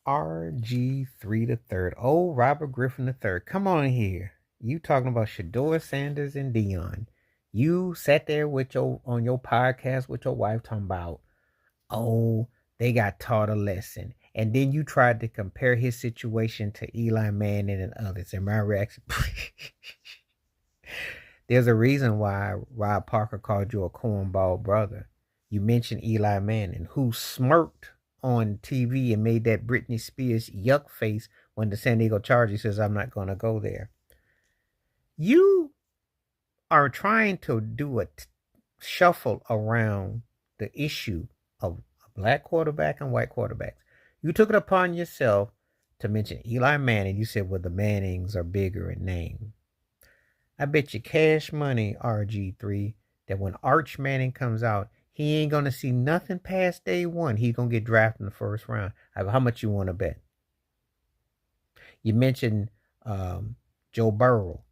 ORG3 the third. Ole Robert Griffin the third. Come on here. You talking about Shedeur Sanders and Deion. You sat there with your podcast with your wife talking about, oh, they got taught a lesson. And then you tried to compare his situation to Eli Manning and others. And my reaction, there's a reason why Rob Parker called you a cornball brother. You mentioned Eli Manning, who smirked on TV and made that Britney Spears yuck face when the San Diego Chargers says, I'm not going to go there. You are trying to do a shuffle around the issue of a black quarterback and white quarterbacks. You took it upon yourself to mention Eli Manning. You said, well, the Mannings are bigger in name. I bet you cash money, RG3, that when Arch Manning comes out, he ain't going to see nothing past day one. He's going to get drafted in the first round. How much you want to bet? You mentioned Joe Burrow.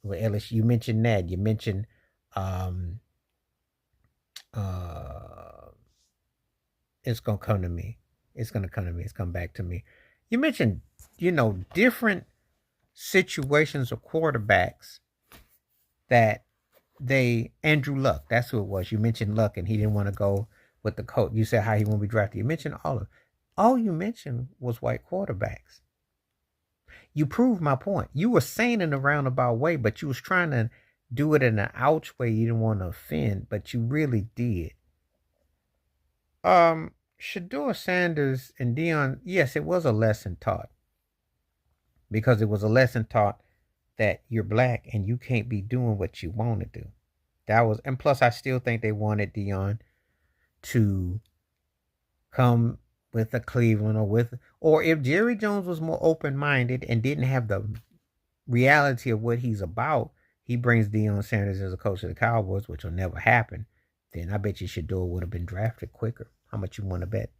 LSU. You mentioned that. You mentioned it's going to come to me. It's going to come to me. It's come back to me. You mentioned, different situations of quarterbacks that Andrew Luck, that's who it was. You mentioned Luck and he didn't want to go with the coach. You said how he won't be drafted. You mentioned all you mentioned was white quarterbacks. You proved my point. You were saying in a roundabout way, but you was trying to do it in an ouch way. You didn't want to offend, but you really did. Shedeur Sanders and Deion, yes, it was a lesson taught. Because it was a lesson taught that you're black and you can't be doing what you want to do. And plus I still think they wanted Deion to come with a Cleveland or if Jerry Jones was more open-minded and didn't have the reality of what he's about, he brings Deion Sanders as a coach of the Cowboys, which will never happen, then I bet you Shedeur would have been drafted quicker. How much you want to bet?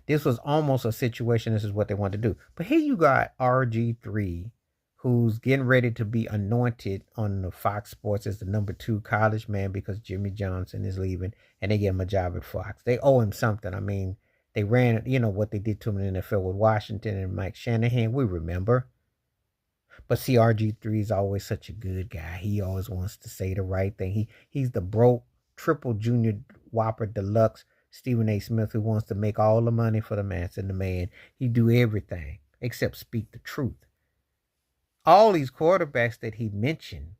This was almost a situation, this is what they want to do. But here you got RG3, who's getting ready to be anointed on the Fox Sports as the number 2 college man because Jimmy Johnson is leaving and they get him a job at Fox. They owe him something. I mean, they ran, what they did to him in the NFL with Washington and Mike Shanahan. We remember. But see, RG3 is always such a good guy. He always wants to say the right thing. He's the broke, triple junior Whopper Deluxe Stephen A. Smith who wants to make all the money for the master and the man. He do everything except speak the truth. All these quarterbacks that he mentioned,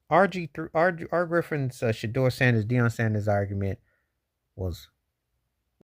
R. Griffin's Shedeur Sanders, Deion Sanders argument was